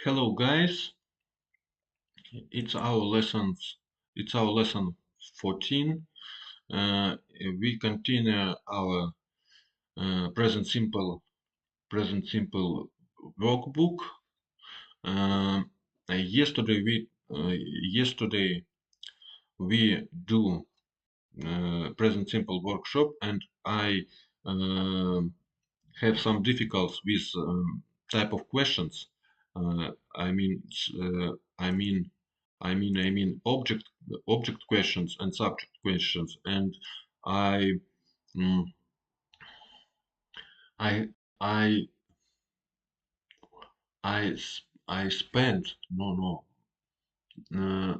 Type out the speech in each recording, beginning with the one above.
Hello guys, it's our lessons. It's our lesson 14. We continue our present simple workbook. Um, yesterday we do present simple workshop, and I have some difficulties with type of questions. Uh, I mean, I mean, I mean object questions and subject questions, and I, mm, I, I, I spent uh,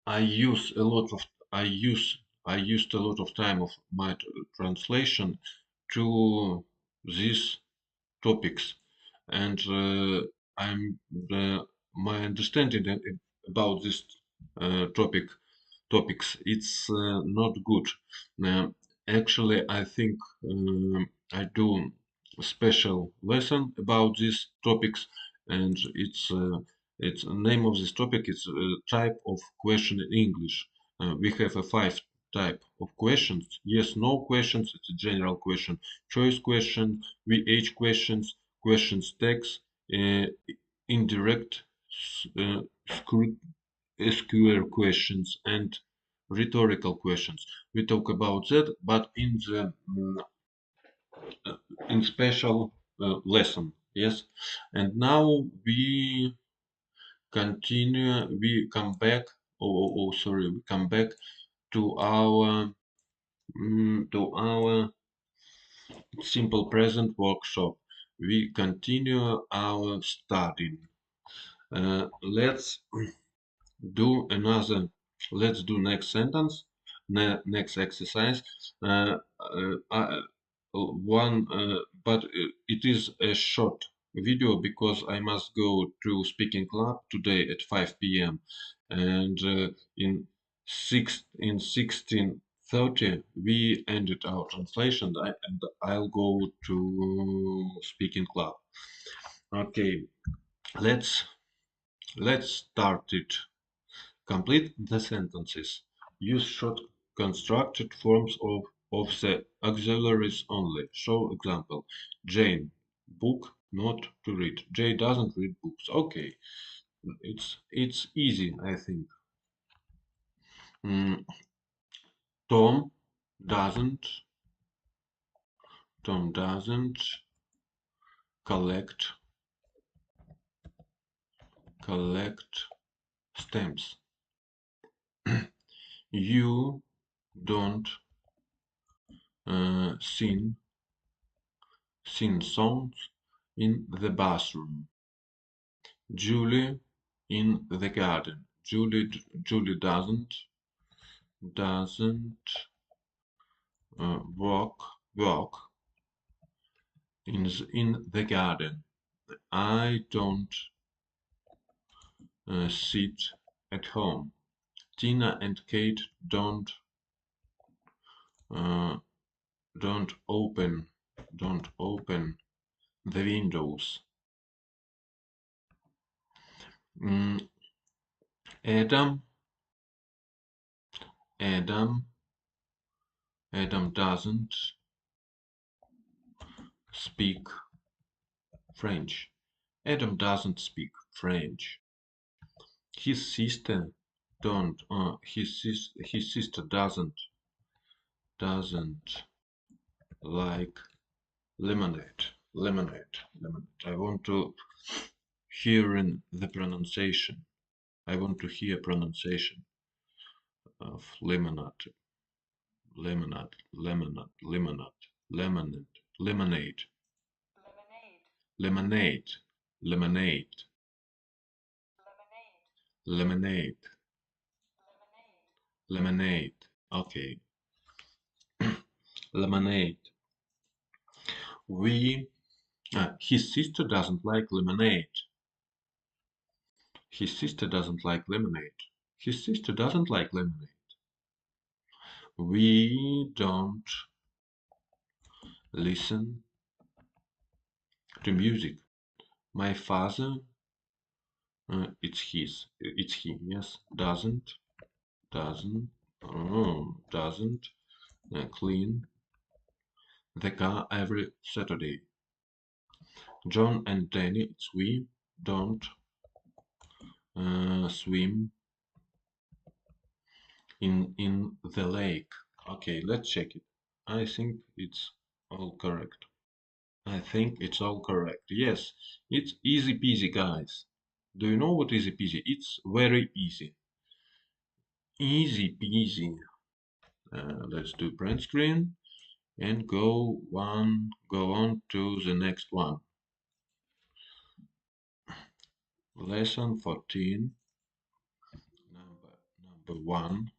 I use a lot of I use I used a lot of time of my translation to these topics, and I'm my understanding about this topic topics it's not good. Uh, Actually, I think I do a special lesson about these topics, and it's name of this topic is type of question in English. We have a five type of questions: yes, no questions. It's a general question, choice question, VH questions, questions text, uh, indirect, uh, SQL questions, and rhetorical questions. We talk about that, but in special lesson. Yes, and now we continue. We come back. Sorry. We come back to our simple present workshop. We continue our studying. Let's do another. Let's do next sentence, next exercise. One, but it is a short video because I must go to speaking club today at 5 p.m. and in 16:30 we ended our translation, and I'll go to speaking club. Okay, let's let's start it. Complete the sentences. Use short constructed forms of the auxiliaries only. Show example. Jane, book, not to read. Jane doesn't read books. Okay, it's easy, I think. Mm, Tom doesn't Tom doesn't collect stamps. You don't sing songs in the bathroom. Julie in the garden. Julie doesn't walk in the garden. I don't sit at home. Tina and Kate uh, don't open don't open the windows. Mm, Adam Adam Adam doesn't speak French. Adam doesn't speak French. His sister don't his sister doesn't like lemonade. I want to hear in the pronunciation. I want to hear pronunciation of lemonade, lemonade, lemonade, lemonade, lemonade. Okay, lemonade. We His sister doesn't like lemonade. His sister doesn't like lemonade. His sister doesn't like lemonade. We don't listen to music. My father, it's his, it's he, yes, doesn't, doesn't clean the car every Saturday. John and Danny, it's we, don't swim in the lake. Okay, let's check it. I think it's all correct. I think it's all correct. Yes, it's easy peasy, guys. Do you know what easy peasy? It's very easy. Easy peasy. Let's do print screen and go on to the next one. Lesson 14, number 1.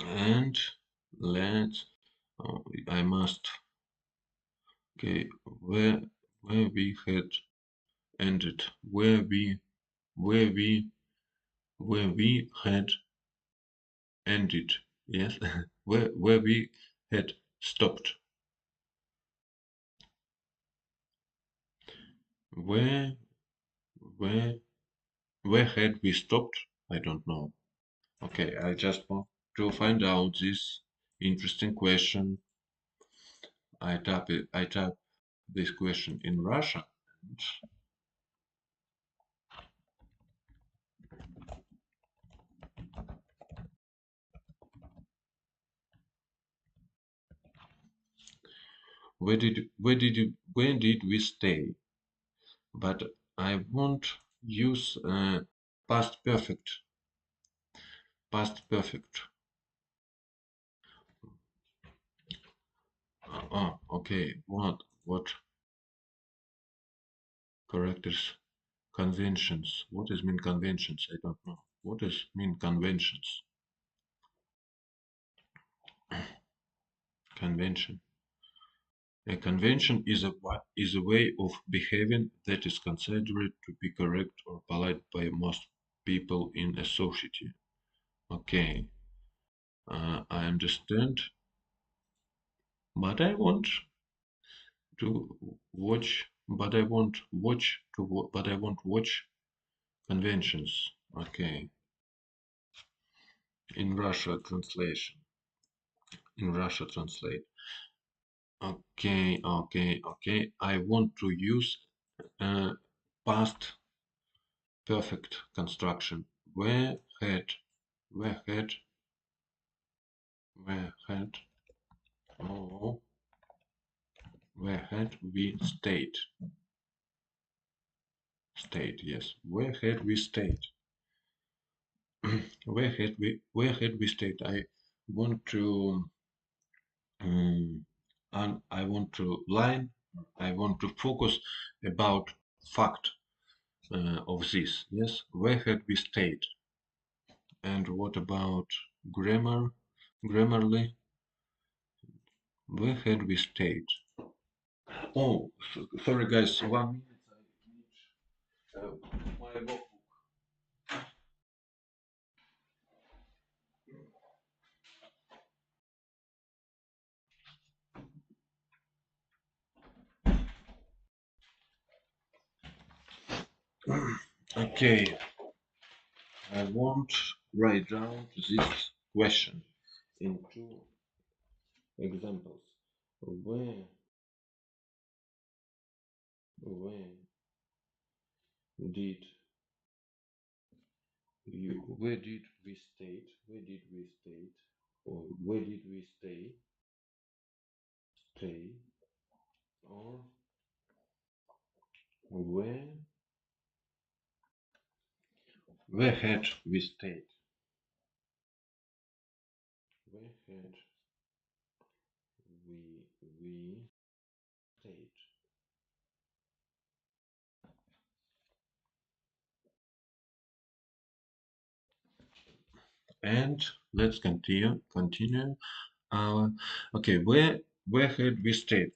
And let's, I must, okay, where we had ended, where we, where we had ended, yes, where we had stopped, where, where, where had we stopped? I don't know. Okay, I just want to find out this interesting question. I tap this question in Russia. When did we stay? But I won't use past perfect. Past perfect. Okay. Characters? Conventions. What is mean conventions? I don't know. What is mean conventions? Convention. A convention is a way of behaving that is considered to be correct or polite by most people in a society. Okay, I understand, but I want to but I won't watch conventions. Okay, in Russia translation. In Russia translate. Okay. I want to use uh, past perfect construction. Where had, where had, oh, where had we stayed? Stayed, yes. Where had we stayed? Where had we stayed? Want to, and I want to line, I want to focus about fact of this. Yes, where had we stayed? And what about grammar? Grammarly, where had we stayed? Oh, sorry guys, 1 minute. I need my logbook. Okay, I want write down this question in two examples. Where, where did where did we stay? Where did we stay? Or where did we stay? Stay? Or where where had we stayed? Where had we stayed? And let's continue. Okay, where had we stayed?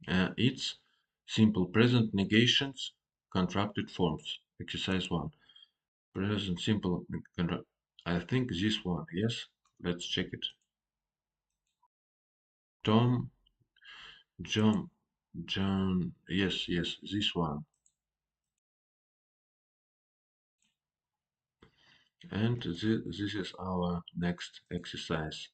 It's simple present negations, contracted forms. Exercise 1. Present simple contract. I think this one, yes? Let's check it. Tom John, John, yes, yes, this one. And this is our next exercise.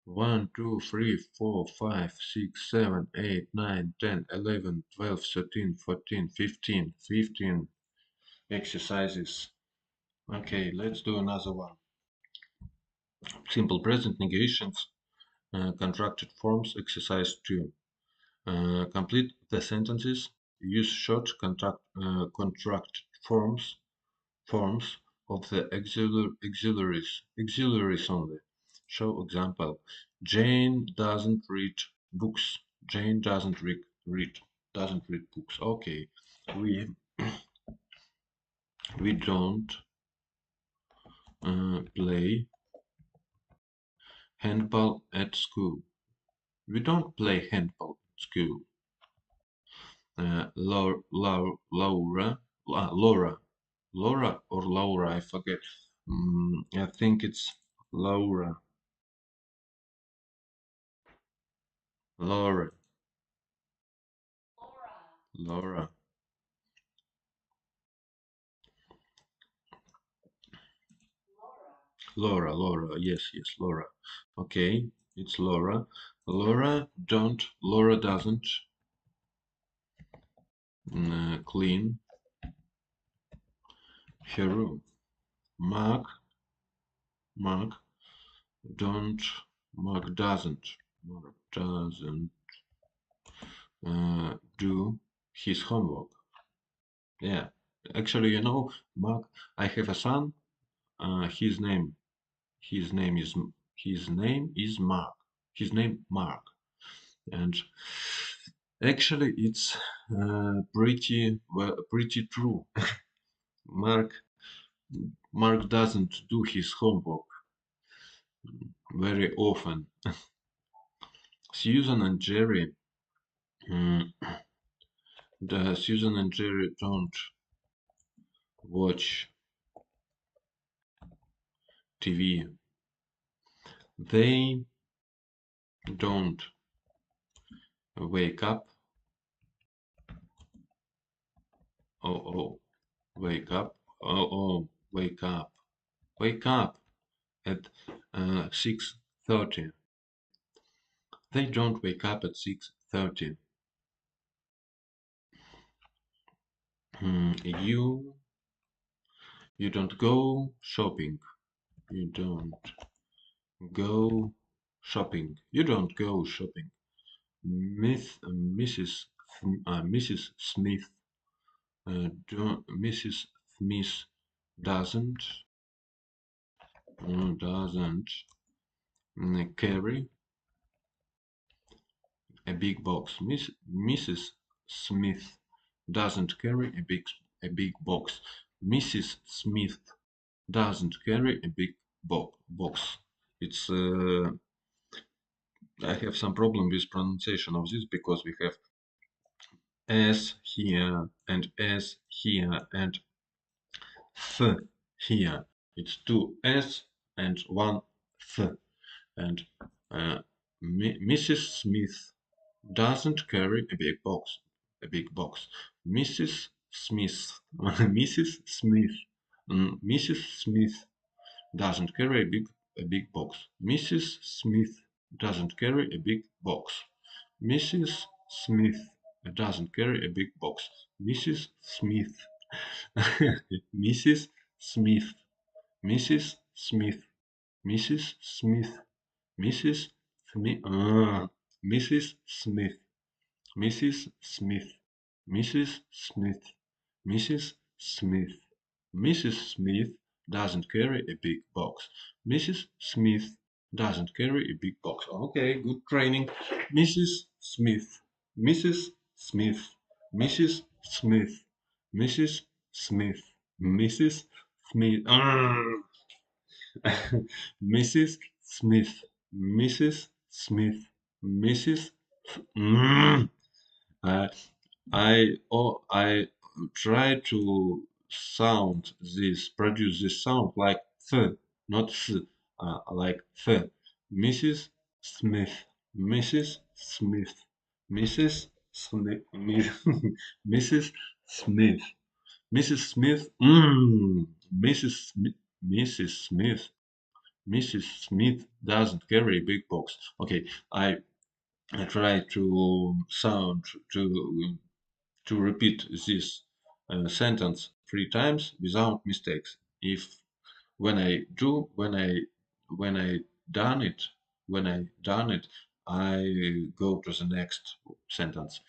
1, 2, 3, 4, 5, 6, 7, 8, 9, 10, 11, 12, 13, 14, 15, 15 exercises. Okay, let's do another one. Simple present negations, contracted forms, exercise 2. Complete the sentences. Use short contracted forms of the auxiliaries only. Show example. Jane doesn't read books. Jane doesn't read books. Okay, we we don't play handball at school. We don't play handball at school. Laura or Laura, I forget. I think it's Laura. Laura. Laura. Laura. Yes, yes, Laura. Okay, it's Laura. Laura doesn't clean her room. Mark, Mark, don't, Mark doesn't do his homework. Yeah, actually, Mark, I have a son. His name, his name is, his name is Mark. His name Mark, and actually, it's pretty true. Mark, Mark doesn't do his homework very often. Susan and Jerry, mm, Susan and Jerry don't watch TV. They don't wake up. Oh, oh, wake up. Oh, oh, wake up. Wake up at 6:30. They don't wake up at 6:30. You don't go shopping. You don't go shopping. You don't go shopping. Mrs. Smith Mrs. Smith doesn't doesn't carry a big box. Mrs. Smith doesn't carry a big box. Mrs. Smith doesn't carry a big box. It's I have some problem with pronunciation of this because we have S here and S here and Th here. It's two S and one Th. And uh, Mrs. Smith doesn't carry a big box. A big box. Mrs. Smith, Mrs. Smith, Mrs. Smith doesn't carry a big box. Mrs. Smith doesn't carry a big box. Mrs. Smith doesn't carry a big box. Mrs. Smith, Mrs. Smith, Mrs. Smith, Mrs. Smith, Mrs. Smith, Mrs. Smith, Mrs. Smith, Mrs. Smith, Mrs. Smith, Mrs. Smith doesn't carry a big box. Mrs. Smith doesn't carry a big box. Okay, good training. Mrs. Smith, Mrs. Smith, Mrs. Smith, Mrs. Smith, Mrs. Smith, Mrs. Smith, Mrs. Smith, Mrs. Uh, I try to produce this sound like th, not th, like th. Mrs. Smith, Mrs. Smith, Mrs. Smith. Mrs. Smith. Mrs. Smith. Mrs. Smith. Mrs. Smith. Mrs. Smith doesn't carry a big box. Okay, I try to sound to repeat this sentence 3 times without mistakes. If when I do when I done it when I done it, I go to the next sentence.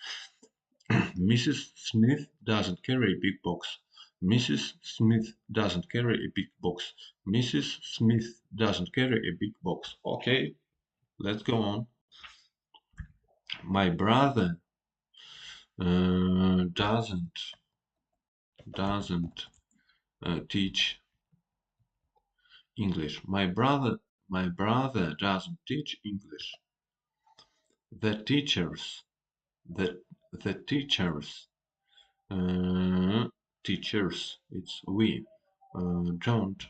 Mrs. Smith doesn't carry a big box. Mrs. Smith doesn't carry a big box. Mrs. Smith doesn't carry a big box. Okay, let's go on. My brother doesn't teach English. My brother doesn't teach English. The teachers the the uh, teachers, it's we, don't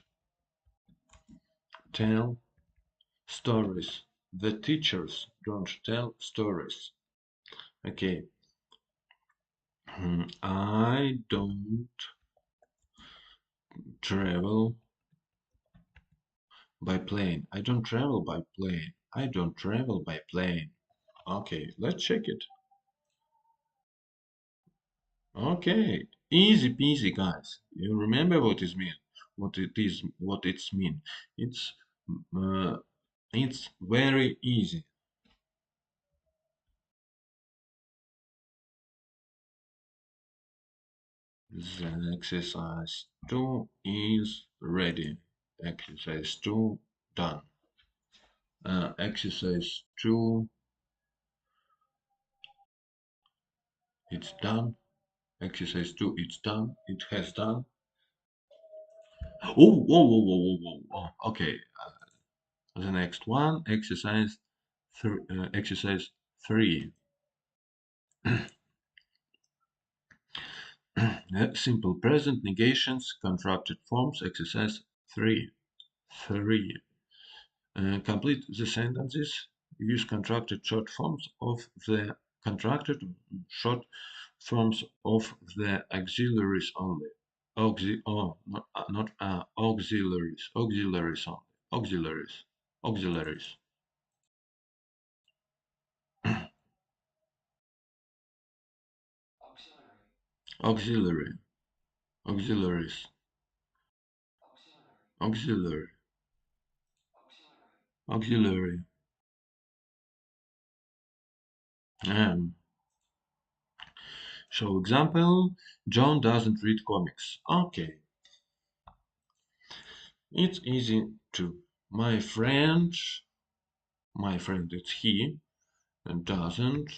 tell stories. The teachers don't tell stories. Okay. I don't travel by plane. I don't travel by plane. I don't travel by plane. Okay, let's check it. Okay, easy peasy, guys. You remember what it mean? What it's mean? It's uh, it's very easy. The exercise 2 is ready. Exercise 2 done. Exercise 2, it's done. Exercise 2, it's done. It has done. Oh, whoa, whoa, whoa, whoa, whoa, whoa. Okay, the next one, exercise 3. Simple present negations, contracted forms, exercise 3. 3. Complete the sentences. Use contracted short forms of the contracted short forms of the auxiliaries only. Not auxiliaries. Auxiliaries only. Auxiliaries. Auxiliaries. Auxiliary. Auxiliaries. Auxiliary. Auxiliary. Um, so example, John doesn't read comics. Okay, it's easy to. My friend, it's he, doesn't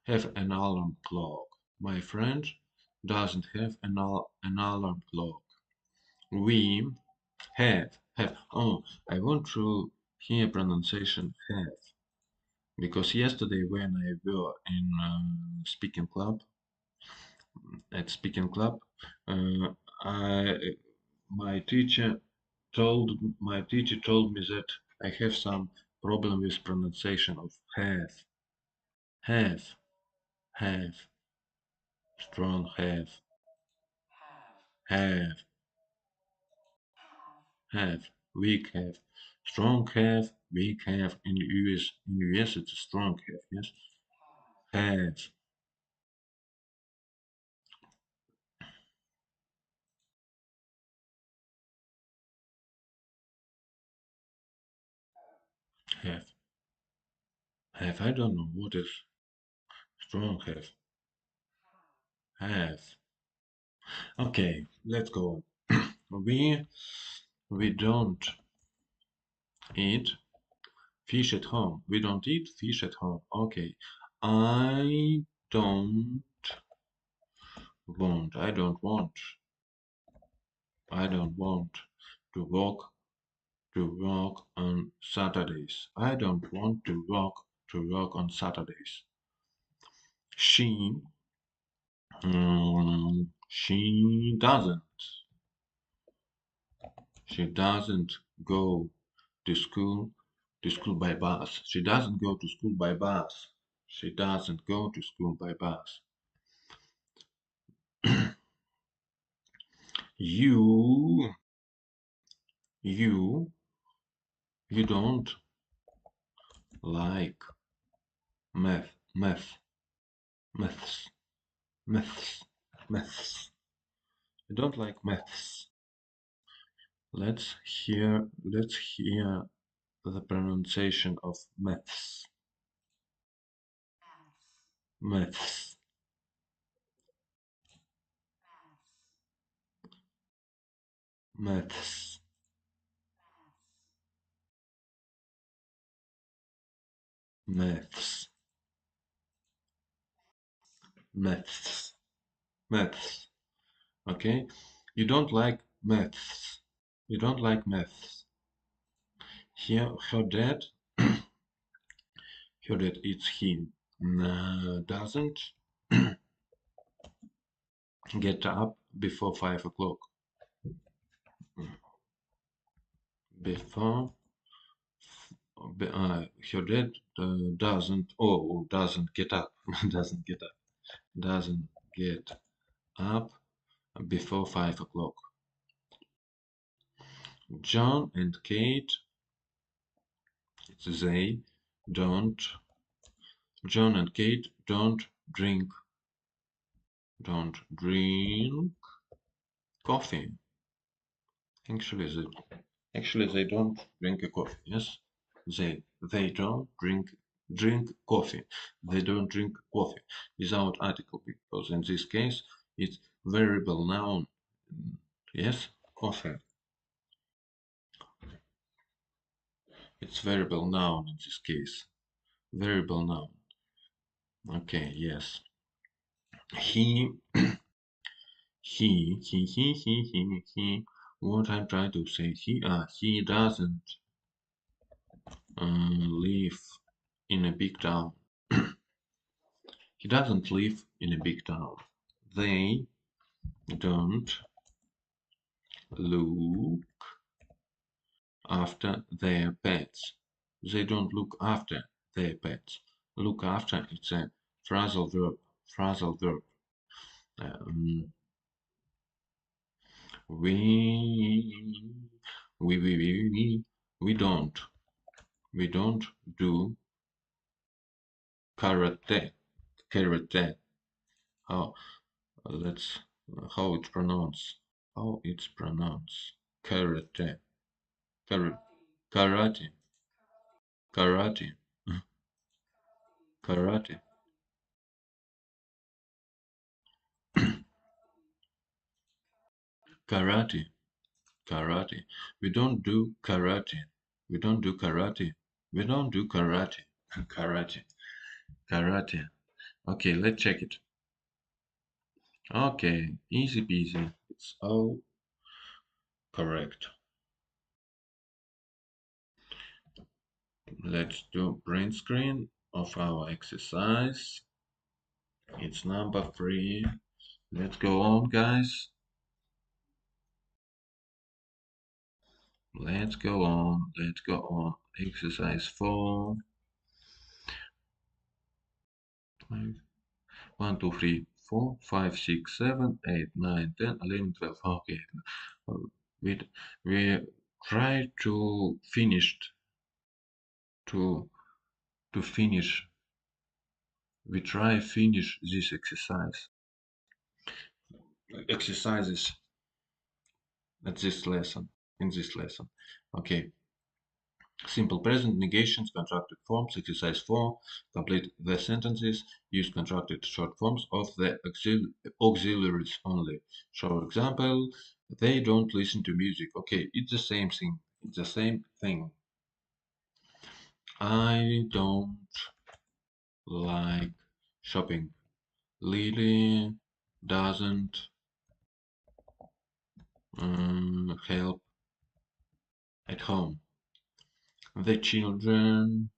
have an alarm clock. My friend doesn't have an alarm clock. We have. Oh, I want to hear pronunciation have because yesterday when I were in speaking club, uh, I my teacher told me that I have some problem with pronunciation of have, have, strong have, weak have, strong have, weak have. In US it's a strong have. Yes, have, have, have. I don't know what is strong have. Okay, let's go. We we don't eat fish at home. We don't eat fish at home. Okay. I don't I don't want. I don't want to work on Saturdays. I don't want to work on Saturdays. She she doesn't. She doesn't go to school to school by bus. She doesn't go to school by bus. She doesn't go to school by bus. You, you, you don't like math, maths, maths, maths. You don't like maths. Let's hear the pronunciation of maths. Maths. Maths. Maths. Maths. Maths. Okay? You don't like maths. You don't like maths. Here, her dad, it's he, doesn't get up before 5 o'clock. Before, her dad doesn't get up, doesn't get up, doesn't get up before 5 o'clock. John and Kate, they don't, John and Kate don't drink coffee. Actually, they don't drink a coffee. Yes, they don't drink coffee. They don't drink coffee without article because in this case it's variable noun. Yes, coffee. It's variable noun in this case. Variable noun. Okay. Yes. He he. What I'm trying to say, he doesn't live in a big town. He doesn't live in a big town. They don't look after their pets. They don't look after their pets. Look after, it's a phrasal verb. Phrasal verb. Um, we, we don't. We don't do karate. Karate. How let's how it's pronounced. How it's pronounced. Karate. Kar karate. Karate. Karate. Karate. Karate. We don't do karate. We don't do karate. We don't do karate. Karate. Karate. Okay, let's check it. Okay, easy peasy. It's all correct. Let's do print screen of our exercise. It's number 3. Let's go on, guys. Let's go on. Let's go on. Exercise 4. 1, 2, 3, 4, 5, 6, 7, 8, 9, 10, 11, 12. Okay. We, we try to finish to finish. We try finish this exercises at this lesson in this lesson. Okay. Simple present, negations, contracted forms, exercise 4. Complete the sentences. Use contracted short forms of the auxiliaries only. Show example. They don't listen to music. Okay, it's the same thing. It's the same thing. I don't like shopping. Lily doesn't help at home. The children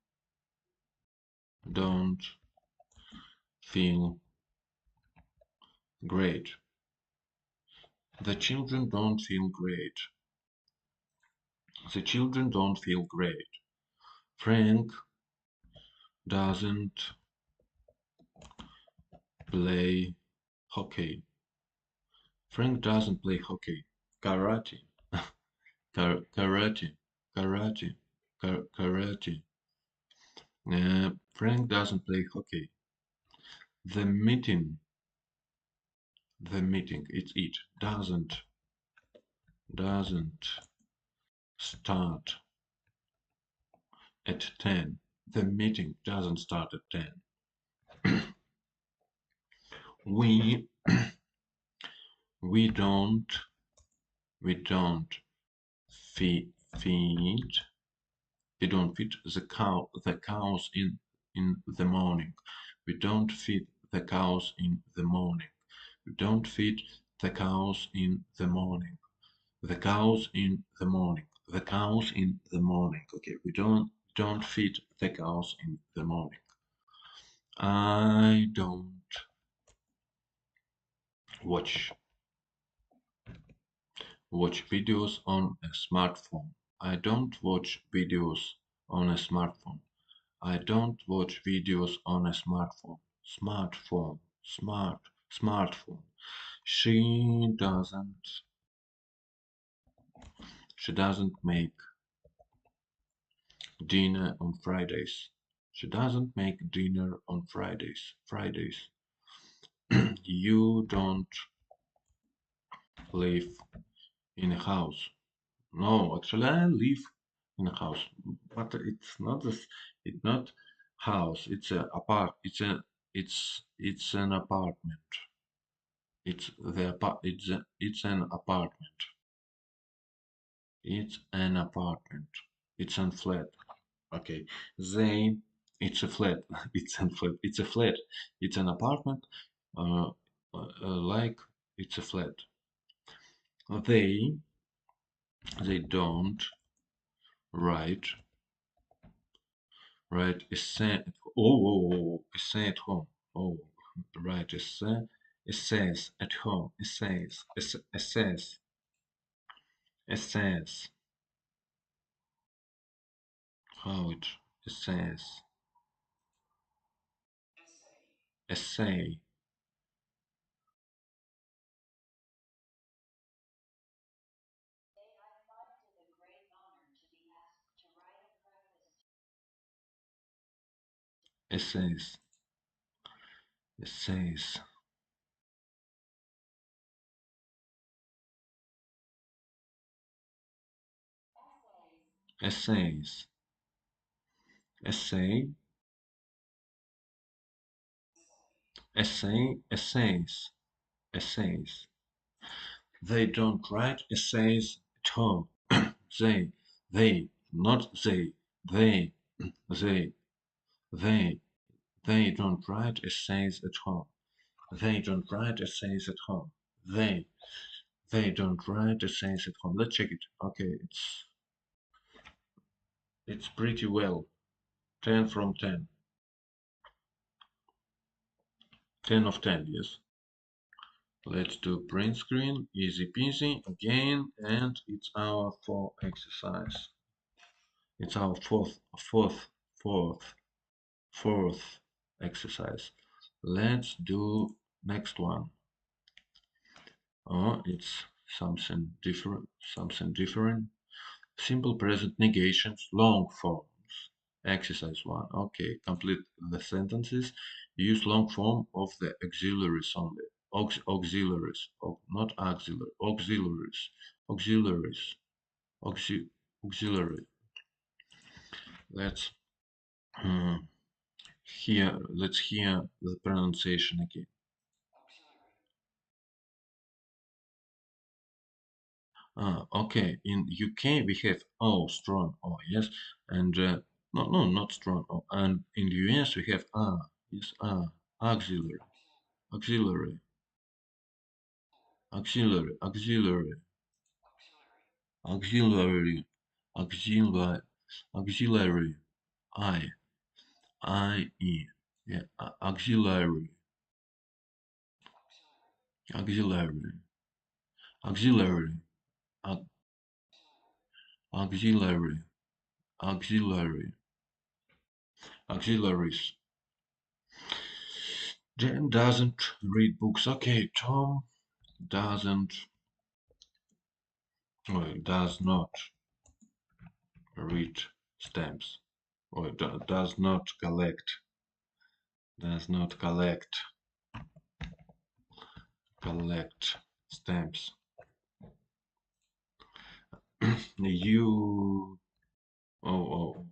don't feel great. The children don't feel great. The children don't feel great. Frank doesn't play hockey. Frank doesn't play hockey. Karate. Karate. Karate. Karate. Frank doesn't play hockey. The meeting. The meeting. It's it. Doesn't start at 10. The meeting doesn't start at 10. We we don't we don't feed feed we don't feed the cows in the morning. We don't feed the cows in the morning. We don't feed the cows in the morning. The cows in the morning. The cows in the morning. Okay, we don't feed the cows in the morning. I don't watch watch videos on a smartphone. I don't watch videos on a smartphone. I don't watch videos on a smartphone. Smartphone. She doesn't she doesn't make dinner on Fridays. She doesn't make dinner on Fridays. You don't live in a house. No, actually, I live in a house, but it's not this. It's not house. It's a apart. It's an apartment. It's an apartment. It's an apartment. It's an flat. Okay. They. It's a flat. It's an flat. It's a flat. It's an apartment. Uh, like it's a flat. They. They don't write Right, essay. Essay at home. Oh, right, essays at home. Essays. How it essays. Essay. Essays. Essays. Essays. Essay. Essays. Essays. They don't write essays at home. They. Not they. They. They. They. They don't write essays at home. They don't write essays at home. They they don't write essays at home. Let's check it. Okay, it's pretty well. 10 from 10. 10 of 10, yes. Let's do print screen, easy peasy again, and it's our fourth exercise. It's our fourth, fourth exercise. Let's do next one. Oh, it's something different. Simple present negations, long forms. Exercise 1. Okay, complete the sentences. Use long form of the auxiliaries only. Auxiliaries, not auxiliary. Auxiliaries. Auxiliaries. Auxiliary. Let's um, let's hear the pronunciation again. Okay, in UK we have O, strong O, yes, and no, not strong O, and in the US we have yes, auxiliary, auxiliary, auxiliary, auxiliary, auxiliary, auxiliary, I, yeah, auxiliary, auxiliary, auxiliary, auxiliary, auxiliary. Auxiliaries. Jane doesn't read books. Okay, Tom doesn't, or does not read stamps, or does not collect, collect stamps. You, oh,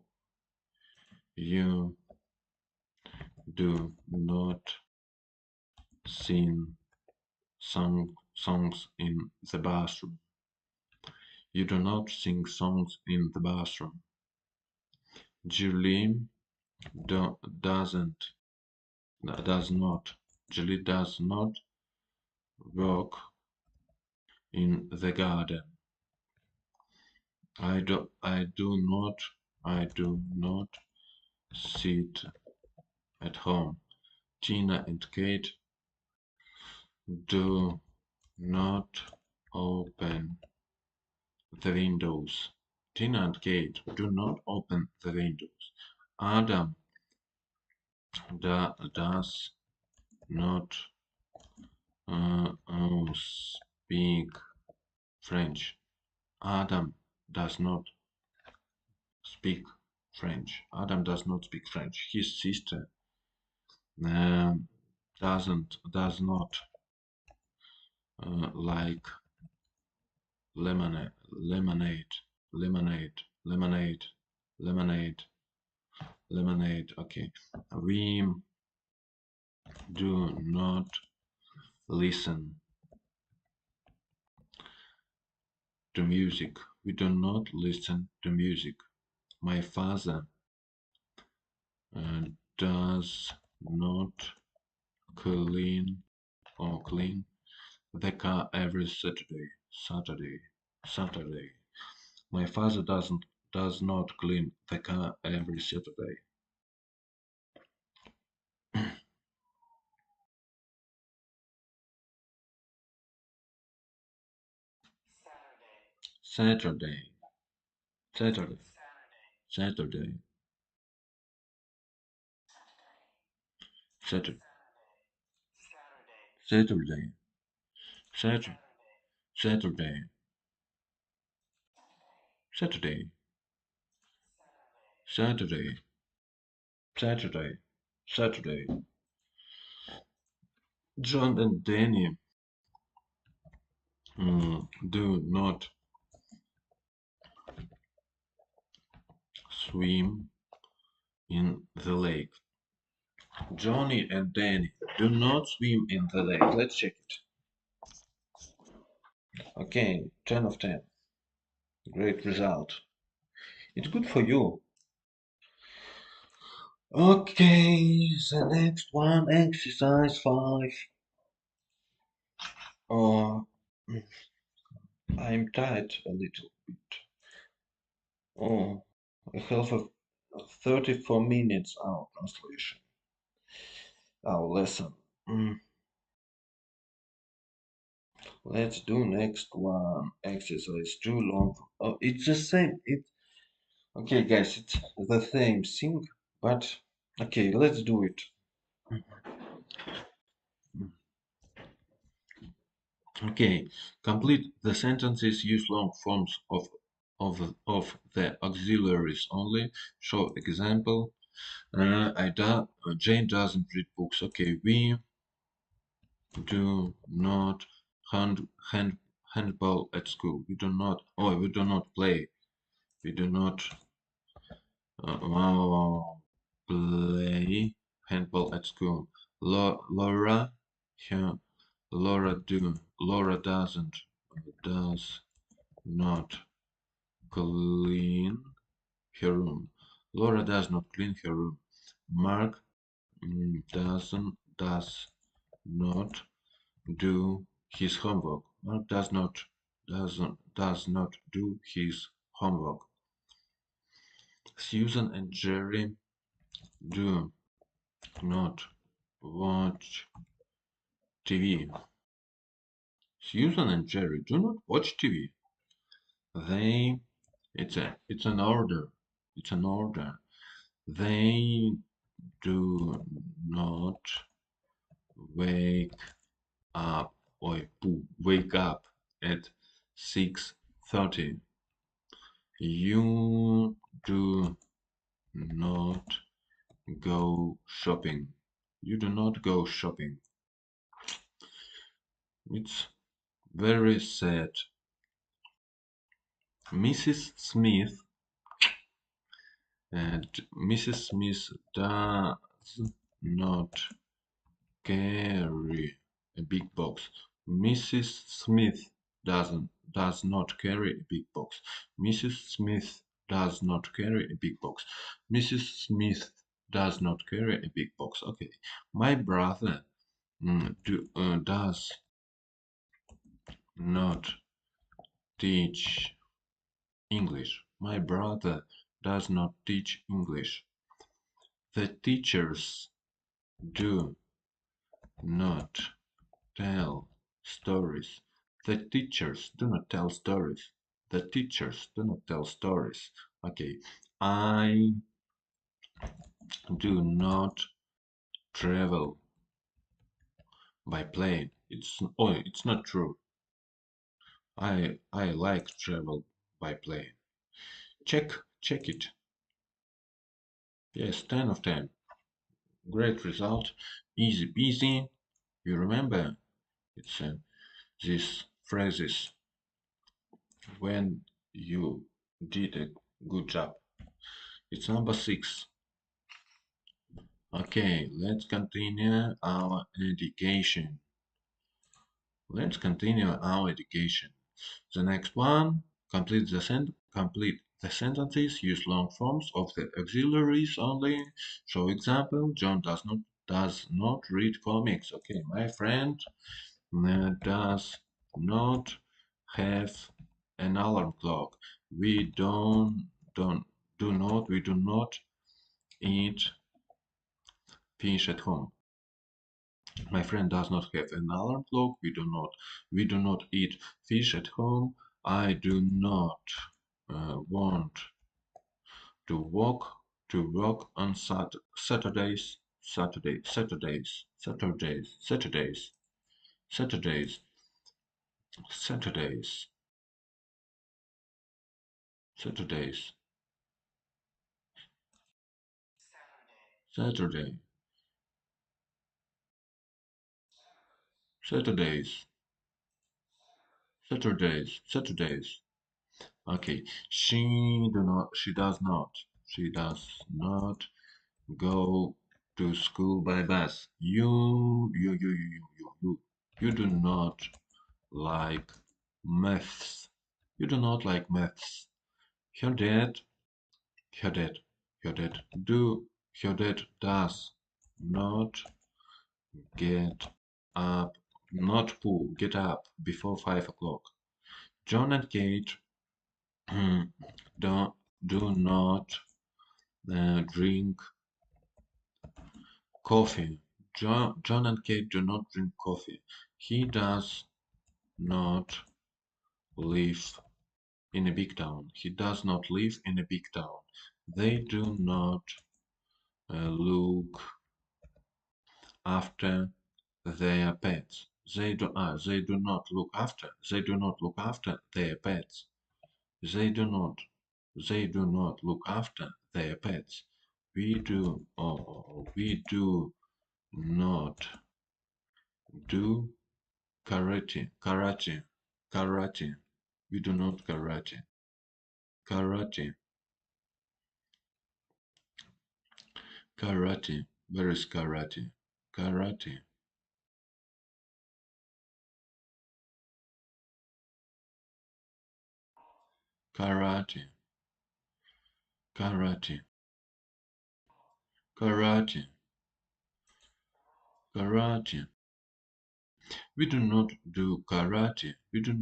you do not sing songs in the bathroom. You do not sing songs in the bathroom. Julie doesn't, does not, Julie does not work in the garden. I do not sit at home. Tina and Kate do not open the windows. Tina and Kate do not open the windows. Adam does not speak French. Adam does not speak French. Adam does not speak French. His sister um, does not like lemonade, lemonade, lemonade, lemonade, lemonade. Okay, we do not listen to music. We do not listen to music. My father does not clean clean the car every Saturday. My father does not clean the car every Saturday. Saturday, Saturday, Saturday, Saturday, Saturday, Saturday, Saturday, Saturday, Saturday, Saturday, Saturday. John and Danny do not swim in the lake. Johnny and Danny do not swim in the lake. Let's check it. Okay, 10 of 10. Great result. It's good for you. Okay, the next one, exercise 5. Oh, I'm tired a little bit. Oh, I have a 34 minutes our translation. Our lesson. Let's do next one. Exercise too long. Oh, it's the same. Okay, guys, it's the same thing, but okay, let's do it. Okay, complete the sentences. Use long forms of the auxiliaries only. Show example. Jane doesn't read books. Okay, we do not hand, hand handball at school. We do not. Oh, we do not play. We do not play handball at school. Laura, her, Laura does not clean her room. Laura does not clean her room. Mark does not do his homework. Mark does not do his homework. Susan and Jerry do not watch TV. Susan and Jerry do not watch TV. They it's an order. It's an order. They do not wake up wake up at 6:30. You do not go shopping. You do not go shopping. It's very sad. Mrs. Smith and Mrs. Smith does not carry a big box. Mrs. Smith does not carry a big box. Mrs. Smith does not carry a big box. Mrs. Smith does not carry a big box. Okay. My brother does not teach English. My brother does not teach English. The teachers do not tell stories. The teachers do not tell stories. The teachers do not tell stories. Okay. I do not travel by plane. It's not true. I like travel by plane. Check check it. Yes, 10 of 10. Great result. Easy peasy. You remember? It's these phrases when you did a good job. It's number 6. Okay, let's continue our education. Let's continue our education. The next one, complete the sentences, use long forms of the auxiliaries only. Show example, John does not read comics. Okay, my friend does not have an alarm clock. We don't we do not eat fish at home. My friend does not have an alarm clock. We do not eat fish at home. I do not want to work on Saturdays, Saturdays, Saturdays, Saturdays, Saturdays, Saturdays, Saturdays, Saturday, Saturdays, Saturdays, Saturdays. Okay, she does not go to school by bus. You do not like maths. You do not like maths. Her dad, her dad, her dad her dad does not get up, get up before 5 o'clock. John and Kate do, do not drink coffee. John and Kate do not drink coffee. He does not live in a big town. He does not live in a big town. They do not look after their pets. They do not look after. They do not look after their pets. They do not. They do not look after their pets. We do not do karate. We do not karate, karate. Where is karate? Karate, karate, karate, karate, karate. We do not do karate. We do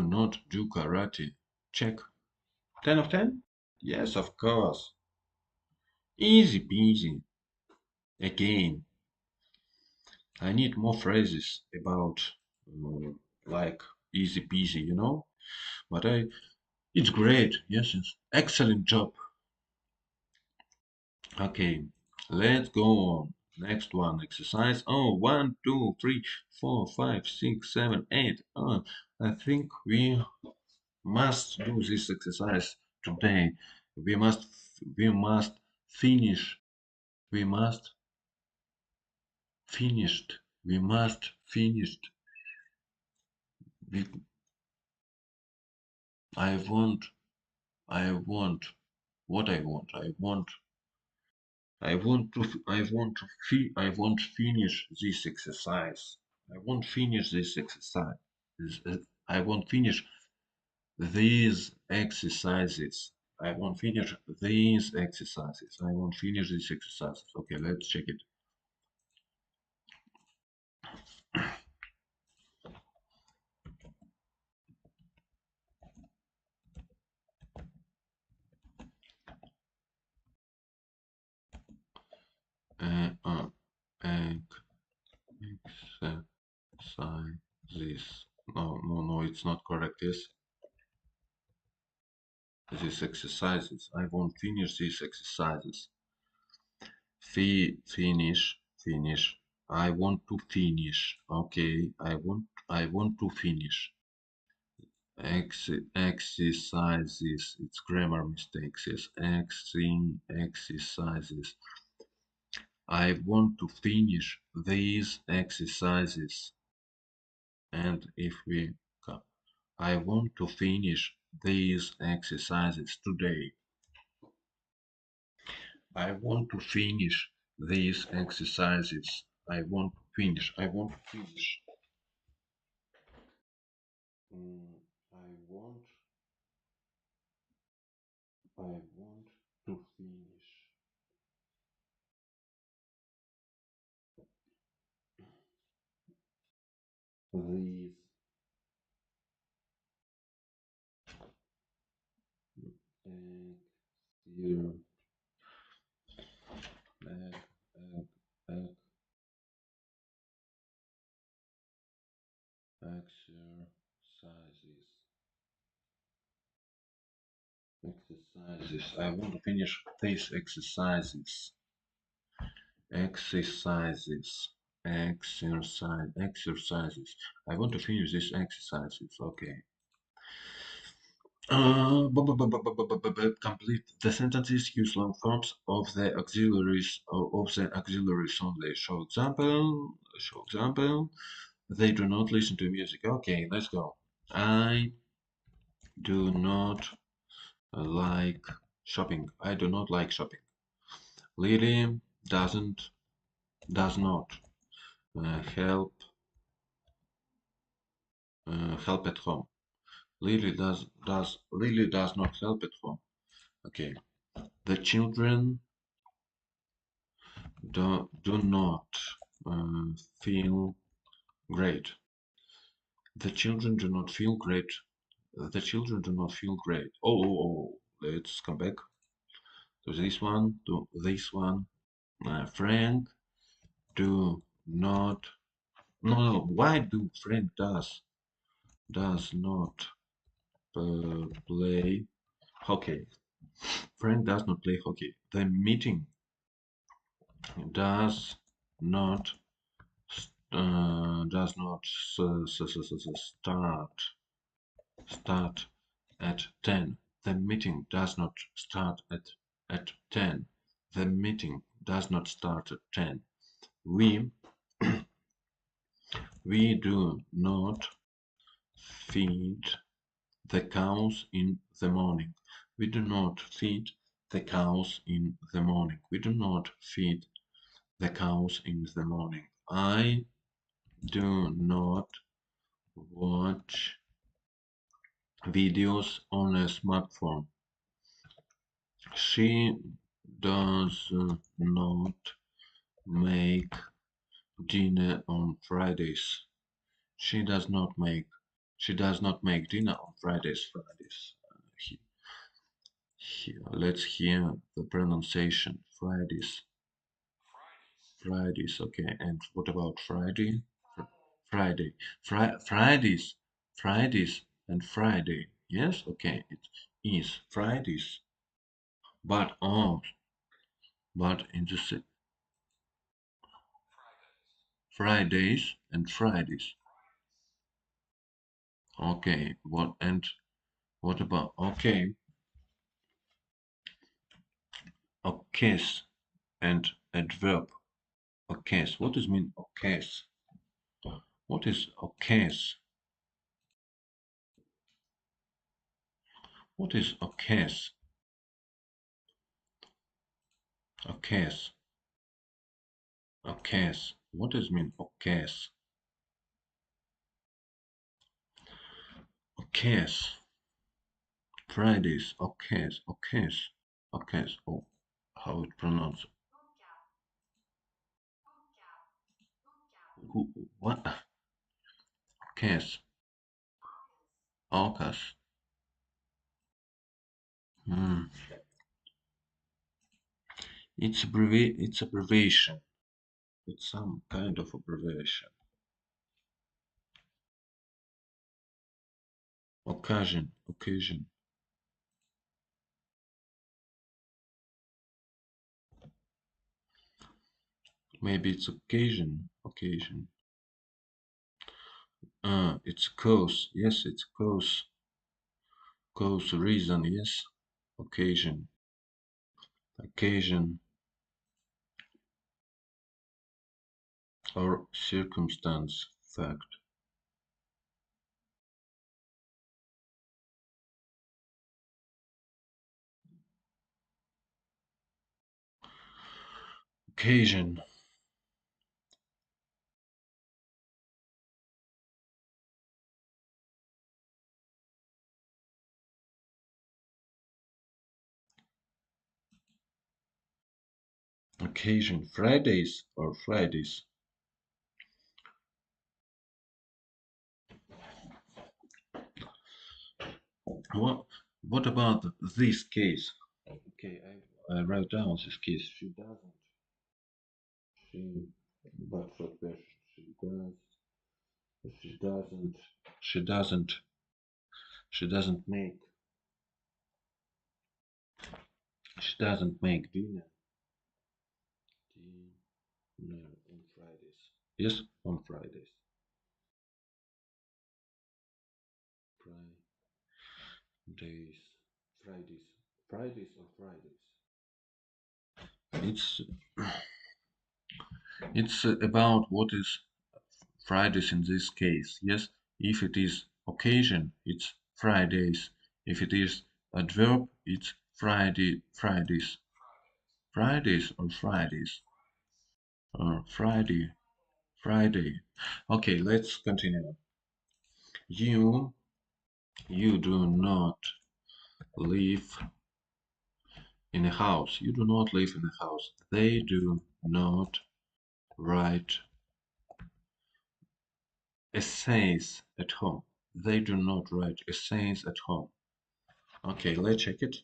not do karate. Check. 10 of 10? Yes, of course. Easy peasy. Again, I need more phrases about like easy peasy, But it's great. Yes, yes. Excellent job. Okay, let's go on. Next one, exercise. Oh, 1, 2, 3, 4, 5, 6, 7, 8. I think we must do this exercise today. We must, we must finish. We must finished. We must finished. We, I want. I want. What I want. I want. I want to. I want to. I want finish this exercise. I won't finish this exercise. I won't finish these exercises. I won't finish these exercises. I won't finish these exercises. Okay, let's check it. Uh, uh, exercises. No, no, no, it's not correct. Yes, these exercises. I won't finish these exercises. Finish. I want to finish. Okay, I want to finish. Exercises. It's grammar mistakes. Yes, exercises. I want to finish these exercises. And if we, I want to finish these exercises today. I want to finish these exercises. I want to finish. I want to finish. I want. I want to finish these exer- ex- exercises. Exercises. I want to finish these exercises. Exercises. Exercises. I want to finish these exercises. Okay. Complete the sentences. Use long forms of the auxiliaries only. Show example. Show example. They do not listen to music. Okay, let's go. I do not like shopping. I do not like shopping. Lily does not help help at home. Lily does not help at home. Okay. The children do not uh, feel great. The children do not feel great. The children do not feel great. Let's come back to this one. To this one. Frank do not. No, no. Why do Frank does not play hockey? Frank does not play hockey. The meeting does not start at 10. The meeting does not start at 10. The meeting does not start at 10. We we do not feed the cows in the morning. We do not feed the cows in the morning. We do not feed the cows in the morning. I do not watch videos on a smartphone. She does not make dinner on Fridays. She does not make she does not make dinner on Fridays. Let's hear the pronunciation. Fridays. Okay. And what about Friday? Friday. Fridays. Fridays and Friday. Yes. Okay. It is Fridays. But but in the Fridays and Fridays. Okay, what about occurs and adverb occurs. What does mean occurs? What is occurs? What is occurs? Occurs. Occurs. What does mean occurs? Occurs. Fridays. Occurs. Occurs. Occurs. Oh, how it pronounced? What? Occurs. Occurs. Hmm. It's abbreviation. It's some kind of abbreviation. Occasion. Occasion. Maybe it's occasion. Occasion. It's cause. Yes, it's cause. Cause, reason. Yes. Occasion. Occasion or circumstance. Fact. Occasion. Occasion. Fridays or Fridays. What? What about this case? Okay, I wrote down this case. She doesn't. She, but for question, she does. She doesn't. She doesn't. She doesn't make. She doesn't make dinner on Fridays. Yes, on Fridays. Fridays. Fridays. Fridays or Fridays. It's it's about what is Fridays in this case. Yes, if it is occasion, it's Fridays. If it is adverb, it's Fridays. Fridays or Fridays. Or Friday. Okay, let's continue. You you do not live in a house. You do not live in a house. They do not write essays at home. They do not write essays at home. Okay, let's check it.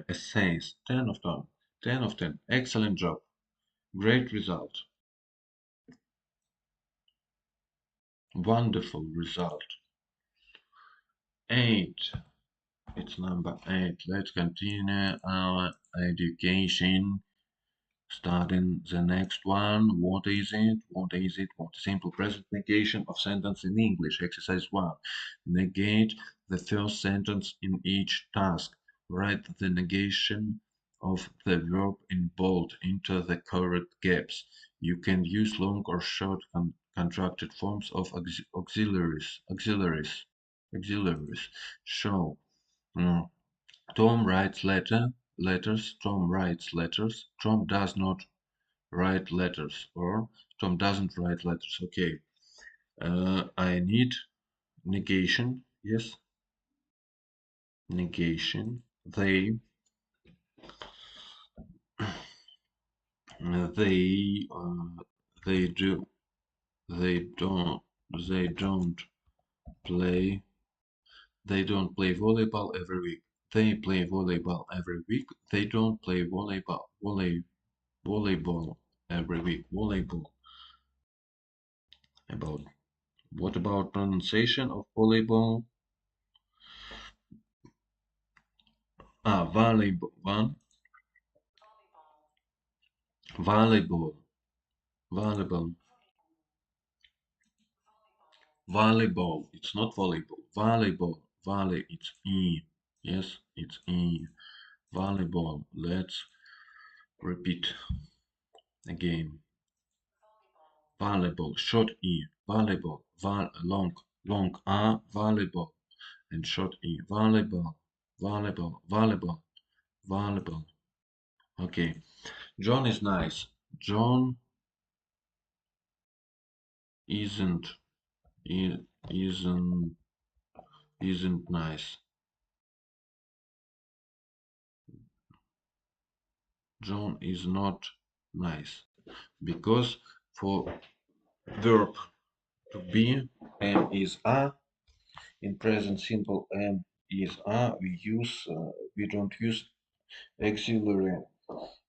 Essays, 10 of 10. 10 of 10. Excellent job. Great result. Wonderful result. 8. It's number 8. Let's continue our education. Starting the next one. What is it? What is it? What simple present negation of sentence in English? Exercise 1. Negate the first sentence in each task. Write the negation of the verb in bold into the correct gaps. You can use long or short contracted forms of auxiliaries. Auxiliaries. Show. Mm, Tom writes letters. Tom writes letters. Tom does not write letters. Or Tom doesn't write letters. Okay. I need negation. Yes. Negation. They, they do, they don't, they don't play, they don't play volleyball every week. They play volleyball every week. They don't play volleyball every week. Volleyball. About what about pronunciation of volleyball? Volleyball. One. Volleyball, volleyball, volleyball. It's not volleyball. Volleyball, volley. It's e. Yes, it's e. Volleyball. Let's repeat again. Volleyball. Short e. Volleyball. Long a. Volleyball. And short e. Volleyball. Volleyball. Volleyball. Volleyball. Okay. John is nice. John isn't i- isn't isn't nice. John is not nice because for verb to be am is a in present simple am is a we don't use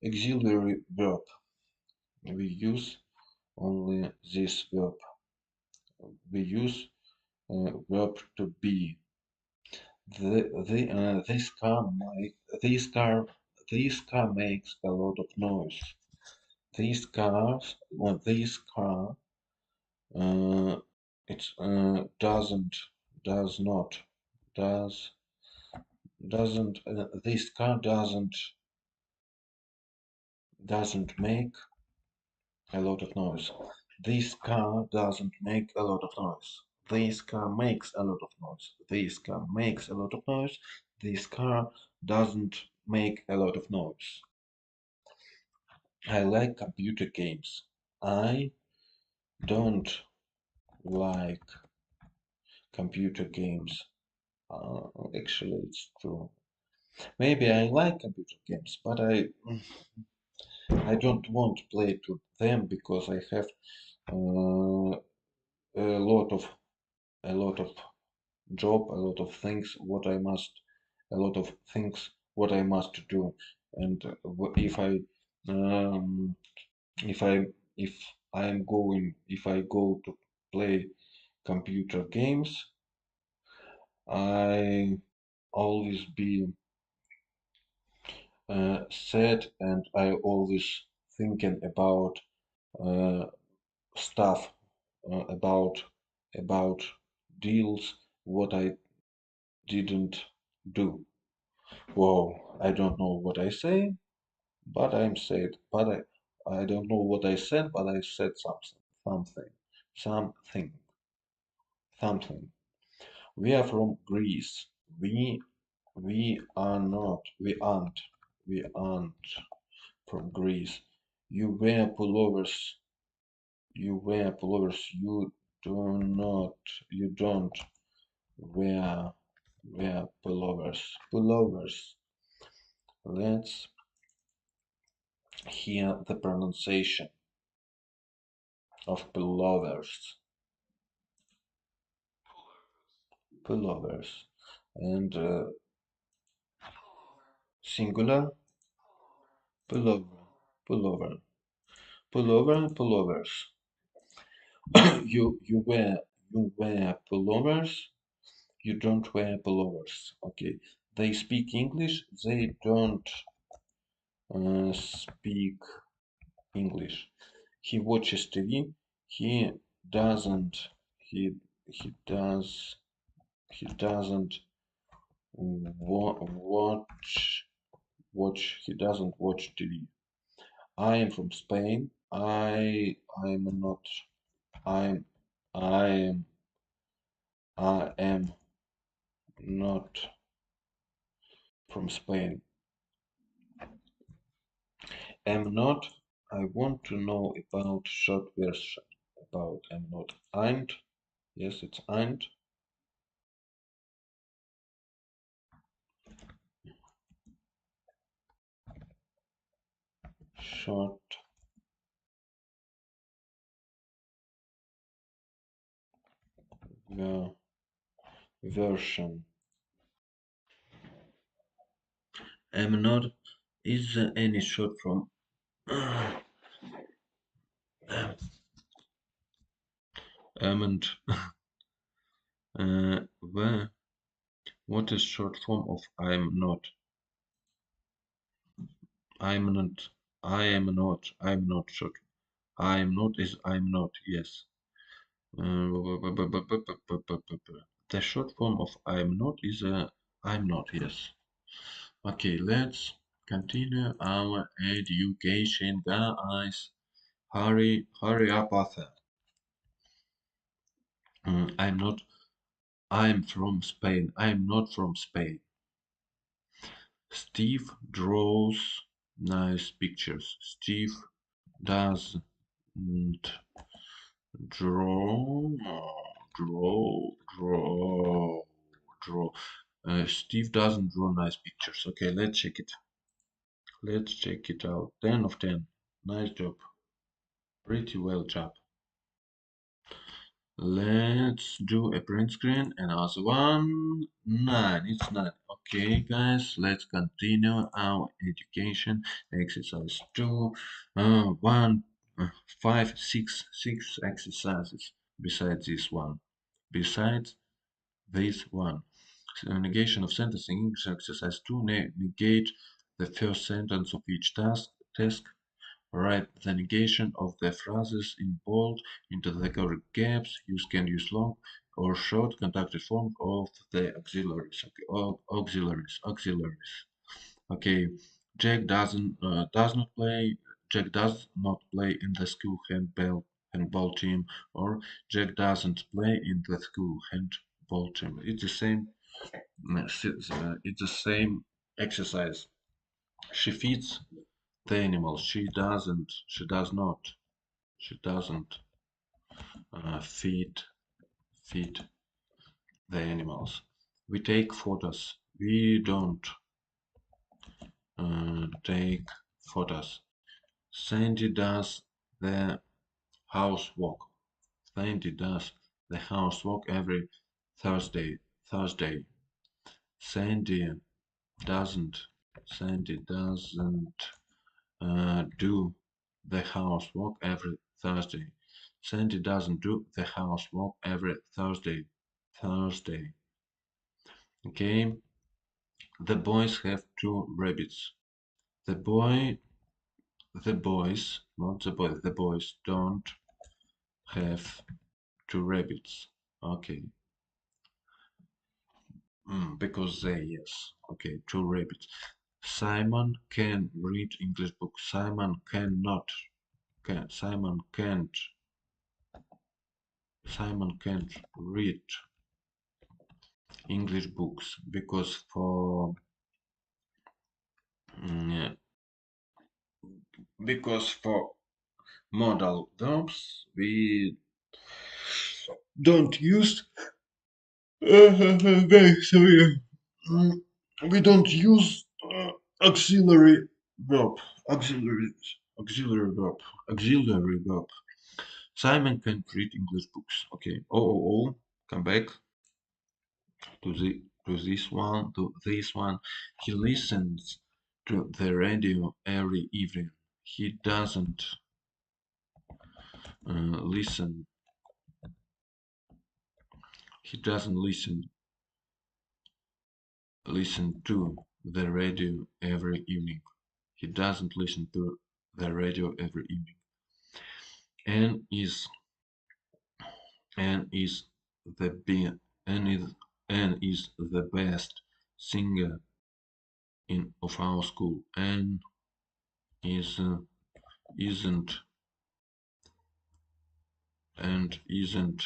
auxiliary verb. We use only this verb. We use verb to be. This car this car makes a lot of noise. This car uh, it does not does doesn't this car doesn't make a lot of noise. This car doesn't make a lot of noise. This car makes a lot of noise. This car makes a lot of noise. This car doesn't make a lot of noise. I like computer games. I don't like computer games. Actually, it's true. Maybe I like computer games, but I don't want to play to them because I have a lot of a lot of job, a lot of things a lot of things what I must do, and um, if I if if I go to play computer games, I always be sad and I always thinking about uh, stuff about deals what I didn't do. Whoa, I don't know what I say, but I'm said. I don't know what I said, but I said something, something, something. We are from Greece. We are not. We aren't. We aren't from Greece. You wear pullovers. You wear pullovers. Do not. You don't wear pullovers. Pullovers. Let's hear the pronunciation of pullovers. Pullovers. And singular pullover. Pullover. Pullover. Pullovers. You wear pullovers. You don't wear pullovers. Okay. They speak English. They don't speak English. He watches TV. He doesn't. He he does. He doesn't watch. He doesn't watch TV. I am from Spain. I'm not. I'm. I am. I am not from Spain. Am not. I want to know about short version. About am not. Ain't. Yes, it's ain't. Short version. Am not. Is there any short from am where? What is short form of I'm not? I'm not. I'm not short. I'm not is I'm not, yes. The short form of I'm not is I'm not, yes. Okay, let's continue our education, guys. Hurry up, Arthur. I'm not, I'm from Spain. I'm not from Spain. Steve draws nice pictures. Steve doesn't draw, draw, draw. Steve doesn't draw nice pictures. Okay, let's check it. Let's check it out. 10 of 10. Nice job. Pretty well job. Let's do a print screen. And also 9. It's 9. Okay, guys, let's continue our education. Exercise 2. 1, 5, 6 exercises besides this one. Besides this one. Negation of sentence in English exercise 2. Negate the first sentence of each task. Write the negation of the phrases in bold into the correct gaps. You can use long or short conjunctive form of the auxiliaries. Okay, auxiliaries. Okay, Jack does not play. Jack does not play in the school handball team, or Jack doesn't play in the school handball team. It's the same. It's the same exercise. She feeds the animals. She doesn't. She does not. She doesn't feed the animals. We take photos. We don't take photos. Sandy does the housework. Sandy does the housework every Thursday. Thursday. Sandy doesn't. Sandy doesn't do the housework every Thursday. Sandy doesn't do the housework every Thursday. Thursday. Okay. The boys have 2 rabbits. The boy, the boys, not the boy, the boys don't have 2 rabbits. Okay. Because they, yes. Okay, 2 rabbits. Simon can read English books. Simon cannot. Simon can't. Simon can't read English books mm, because for modal verbs we don't use very sorry. Mm, we don't use auxiliary verb. Auxiliary verb. Auxiliary verb. Simon can read English books. Okay. Come back to this one. He listens to the radio every evening. He doesn't listen. He doesn't listen to the radio every evening. He doesn't listen to the radio every evening. Anne is Anne is the be Anne is the best singer in of our school. Anne is isn't and isn't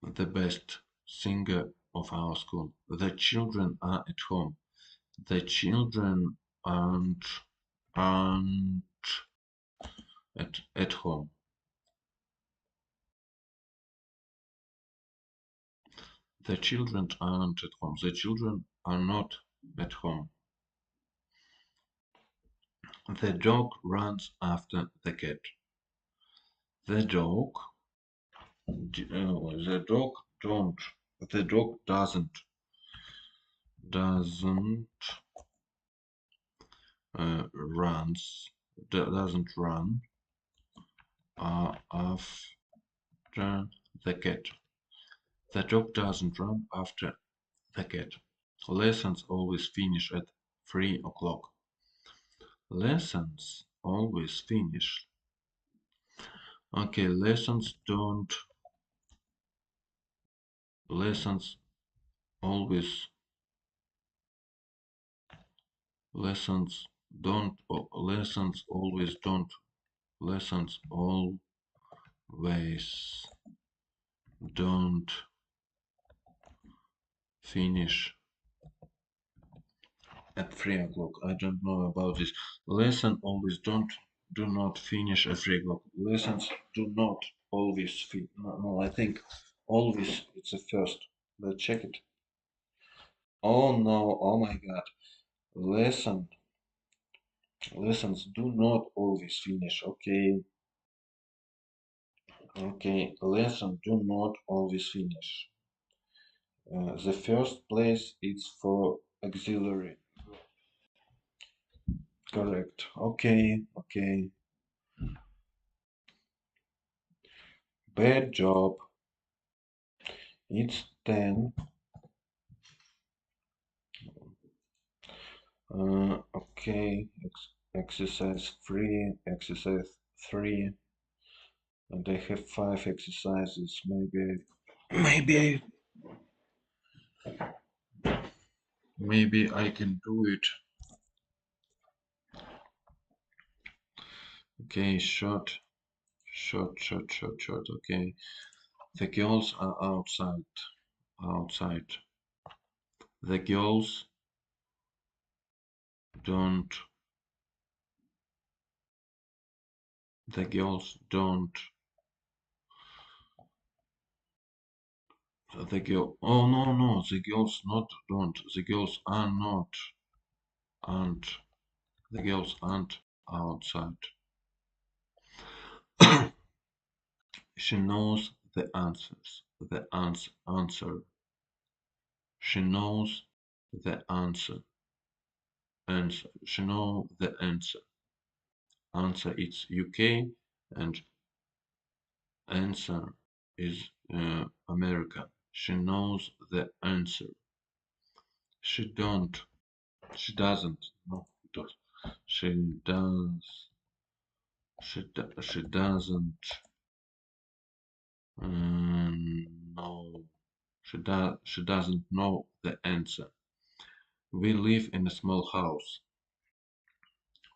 the best singer of our school. The children are at home. The children aren't at home. The children aren't at home. The children are not at home. The dog runs after the cat. The dog, the dog don't, the dog doesn't runs, doesn't run after the cat. The dog doesn't run after the cat. Lessons always finish at 3 o'clock. Lessons always finish. Okay, lessons always, lessons lessons always don't, lessons always don't finish at 3 o'clock. I don't know about this. Lesson always do not finish at 3 o'clock. Lessons do not always finish. No, no, I think always it's the first. Let's check it. Oh no, oh my God. Lesson Lessons do not always finish. Okay, okay. Lesson do not always finish. The first place is for auxiliary. Correct. Okay, okay. Bad job. It's 10. Okay. Exercise 3. Exercise 3. And I have 5 exercises. Maybe I can do it. Okay, short. Okay. The girls are outside. The girls don't, the girls don't, oh no, the girls not don't, the girls are not, aren't, the girls aren't outside. She knows the answers, answer. She knows the answer. She know the answer. Answer is UK and answer is America. She knows the answer. She don't. She doesn't. No, it does. She does. She doesn't. No. She doesn't know the answer. We live in a small house.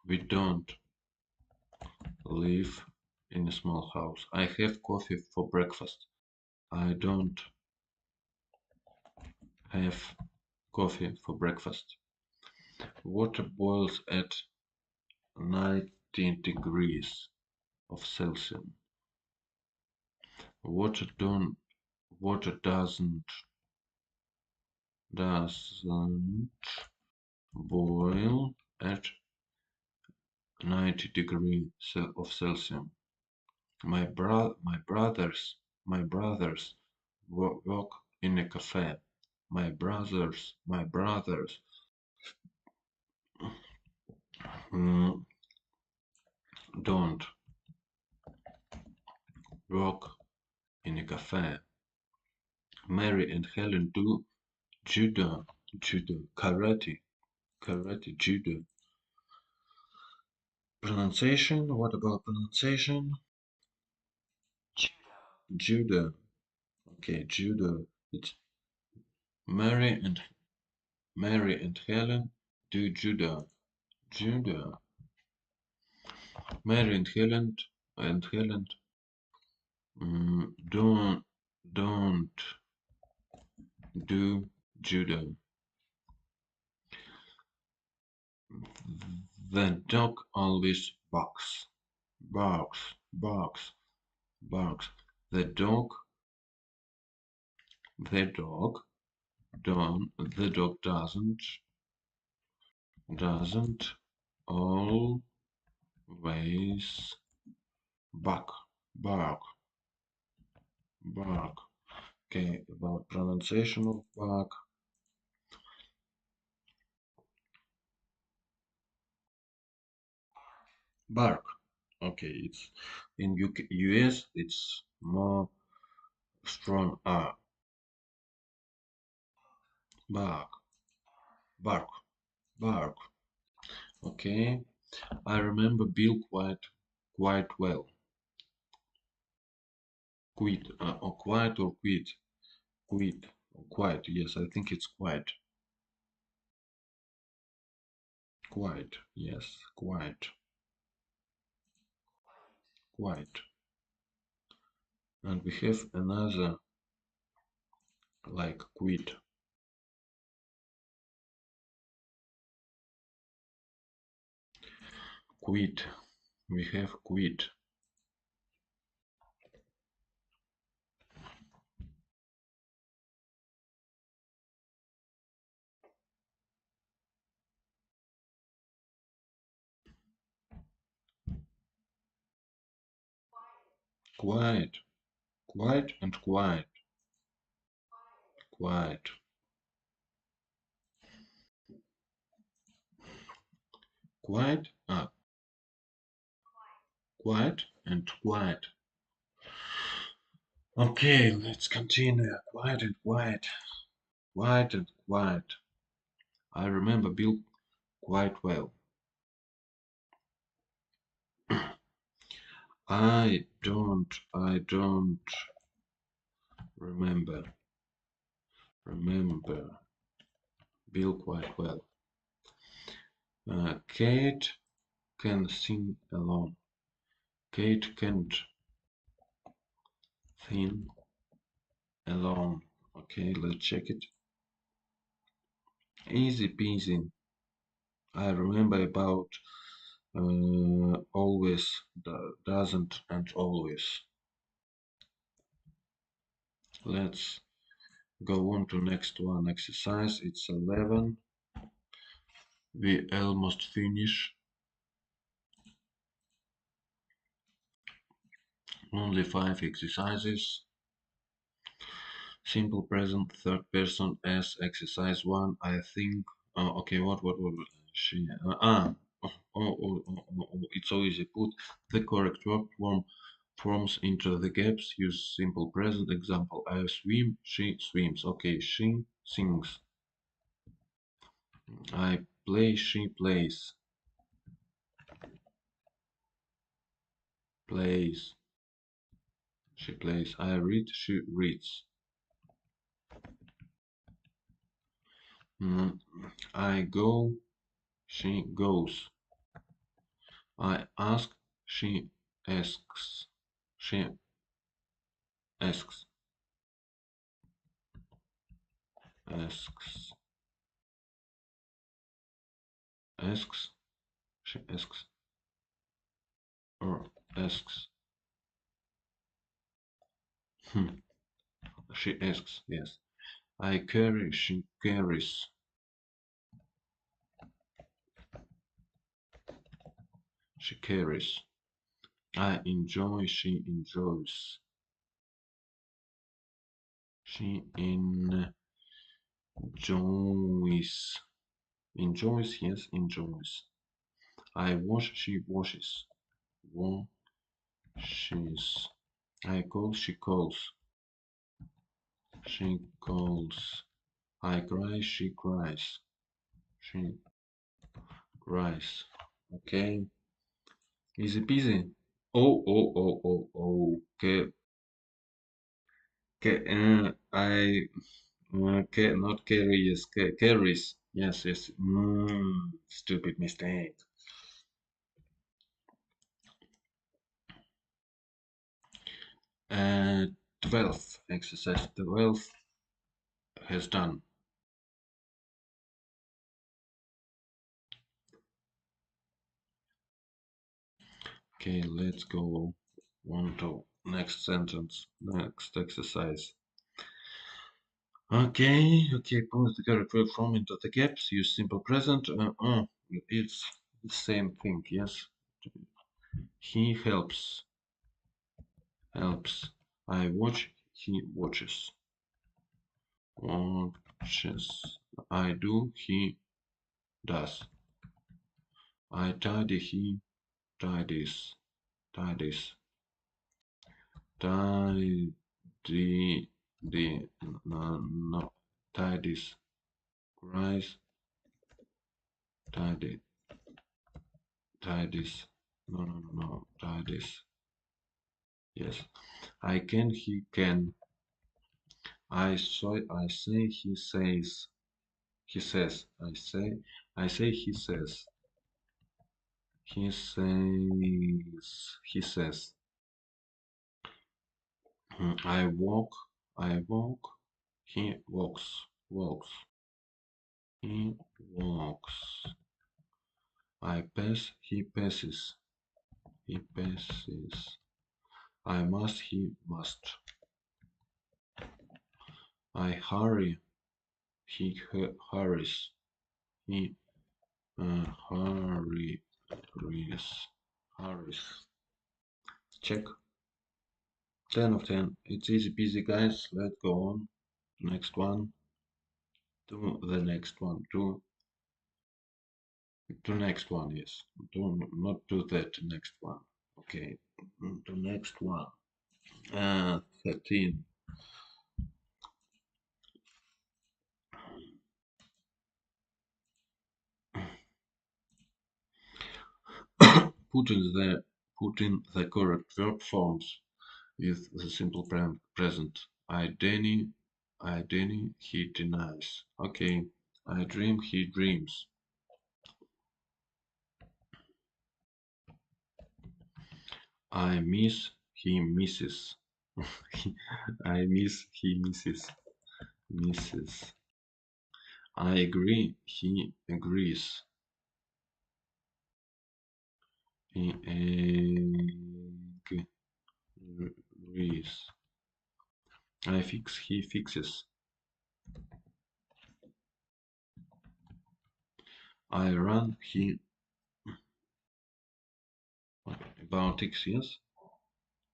We don't live in a small house. I have coffee for breakfast. I don't have coffee for breakfast. Water boils at 19 degrees of Celsius. Water don't. Water doesn't boil at 90 degrees of Celsius. My brothers work in a cafe. My brothers mm, don't work in a cafe. Mary and Helen do karate, judo. Pronunciation. What about pronunciation? Judo. Okay, judo. It's Mary and Mary and Helen do judo. Judo. Mary and Helen don't do judo. The dog always barks, barks. The dog, the dog, the dog doesn't always bark, bark, bark. Okay, about pronunciation of bark. Bark. Okay, it's in UK, US, it's more strong R. Bark, bark, bark. Okay. I remember Bill quite well. Quit or quiet or quit. Quit or quiet. Yes, I think it's quiet. Quiet. Yes, quiet. Quiet. And we have another like quit. Quit. We have quit. Quiet. Quiet and quiet. Quiet. Quiet. Quiet and quiet. Okay, let's continue. Quiet and quiet. Quiet and quiet. I remember Bill quite well. I don't remember Bill quite well. Kate can sing alone. Kate can't sing alone. Okay, let's check it. Easy peasy. I remember about always, doesn't, and always. Let's go on to next one exercise. It's 11. We almost finish. Only 5 exercises. Simple present, third person as exercise 1. I think. Okay, what? She. It's so easy. Put the correct verb forms into the gaps. Use simple present. Example: I swim. She swims. Okay, she sings. I play. She plays. Plays. She plays. I read. She reads. I go. She goes. I ask. She asks. She asks. Asks. Asks. She asks. Or asks. She asks. Yes. I carry. She carries. She carries. I enjoy. She enjoys. She enjoys. Enjoys. Yes, enjoys. I wash. She washes. Washes. I call. She calls. She calls. I cry. She cries. She cries. Okay. Easy peasy. Okay. I not carry. Yes, carries. Yes, yes. Stupid mistake. 12 exercise 12 has done. Okay, let's go on to next sentence, next exercise. Okay, put the correct verb form into the gaps. Use simple present. It's the same thing. Yes, he helps. Helps. I watch. He watches. Watches. I do. He does. I tidy. He tidies. Tidies. Tidy. No. Tidies. Cries. Tidy. Try this. No, no, no, no. Try this. Yes. I can, he can. I say, he says. He says. I say, he says. He says. He says. I walk. I walk. He walks. Walks. He walks. I pass. He passes. He passes. I must. He must. I hurry. He hurries. He hurries. Hurries. Check. 10 of 10. It's easy peasy, guys. Let's go on. Next one. To the next one. To next one, yes. Not to that next one. Okay. To next one. 13. Put in the correct verb forms with the simple present. I deny, he denies. Okay. I dream, he dreams. I miss, he misses. I miss, he misses. Misses. I agree, he agrees. He agrees. I fix, he fixes. I run, he about X, yes?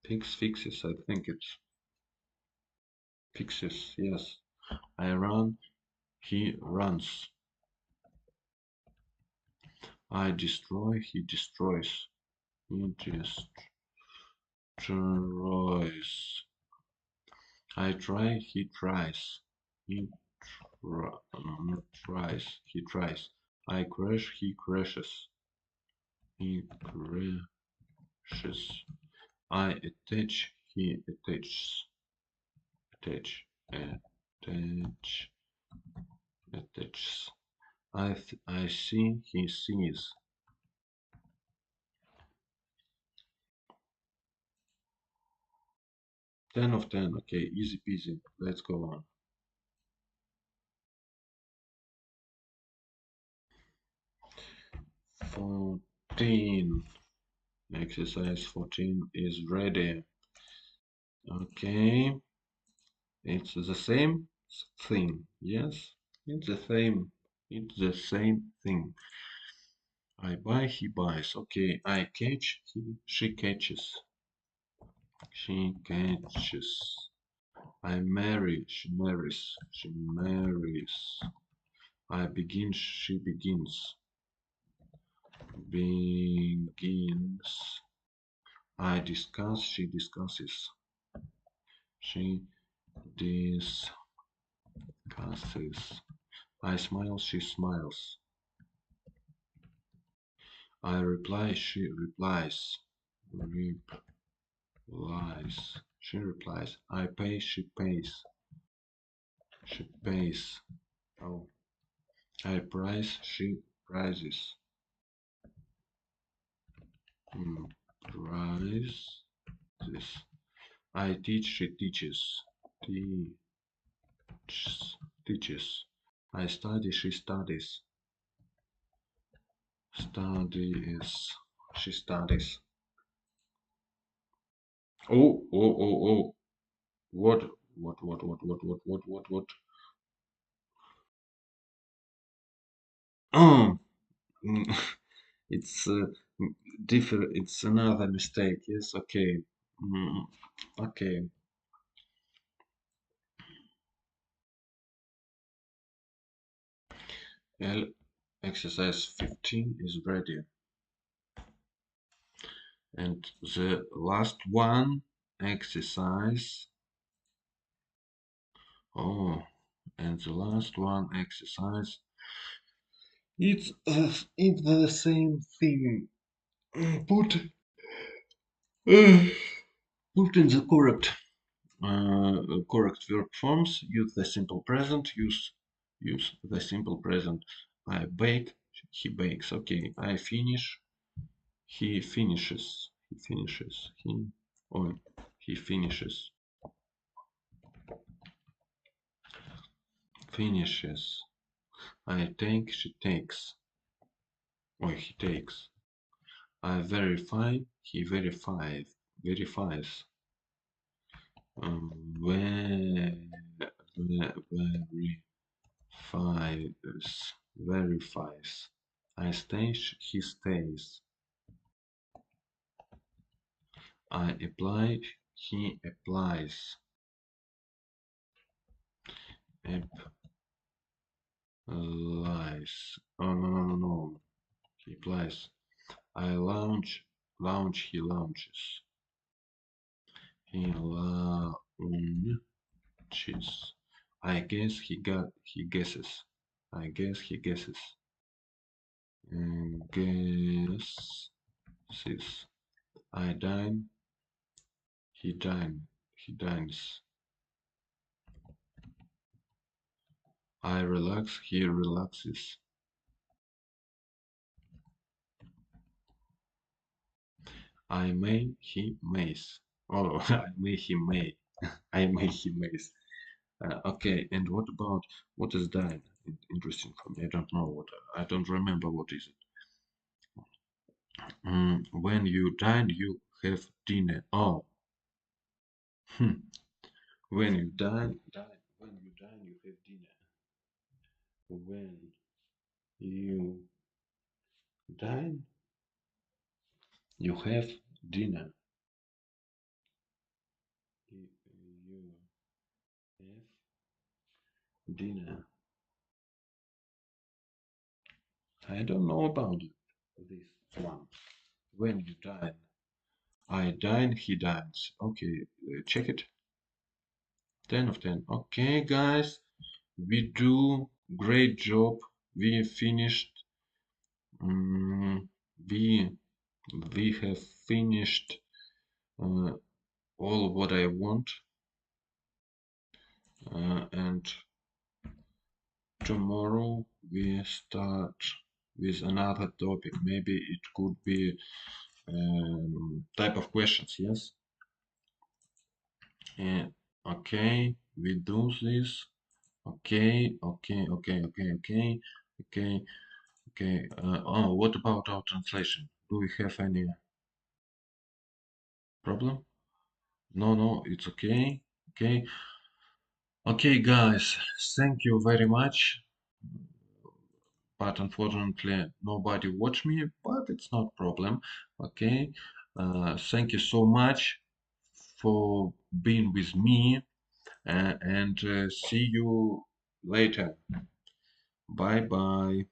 Fixes, I think it's fixes, yes. I run, he runs. I destroy, he destroys. He destroys. I try, he tries. He not tries, he tries. I crash, he crashes. He crashes. I attach, he attaches. Attach, attach, attaches. I see, he sees. 10 of 10, okay, easy peasy. Let's go on. 14. Exercise 14 is ready. Okay, it's the same thing. Yes, it's the same. It's the same thing. I buy, he buys. Okay, I catch, she catches. She catches. I marry, she marries. She marries. I begin, she begins. Begins. I discuss, she discusses. She discusses. I smile, she smiles. I reply, she replies. Replies. She replies. I pay, she pays. She pays. Oh. I price, she prices. Price. This. I teach, she teaches. Teaches. I study, she studies. Studies. She studies. Oh, oh, oh, oh. What? What? Oh, it's different. It's another mistake. Yes, okay. Mm, okay. L exercise 15 is ready. And the last one exercise. Oh, and the last one exercise. It's the same thing. put uh, put in the correct verb forms. Use the simple present. Use the simple present. I bake. He bakes. Okay. I finish. He finishes. He finishes. He finishes. Finishes. I take. She takes. Or he takes. I verify. He verifies. Verifies. I stay. He stays. I apply. He applies. Applies. Oh no. He applies. I launch. He launches. He launches. I guess he guesses. I guess he guesses. Guesses. I dine. He dines. I relax. He relaxes. I may. He mays. Oh, I may. He may. I may. He mays. Okay. And what is dine? Interesting for me. I don't know what. I don't remember what is it. When you dine, you have dinner. Oh. Hmm. When you dine. When you dine, you have dinner. When you dine, you have dinner. You have dinner. I don't know about this one. When you dine. I dine, he dines. Okay, check it. 10 of 10. Okay, guys, we do great job. We finished. Um, we we have finished uh, all what I want, and tomorrow we start with another topic. Maybe it could be type of questions. Yes. And okay, we do this. Okay. Okay. Oh, what about our translation? Do we have any problem? No, it's okay. Okay. Okay, guys, thank you very much. But unfortunately, nobody watched me, but it's not problem. Okay. Thank you so much for being with me, and see you later. Bye bye.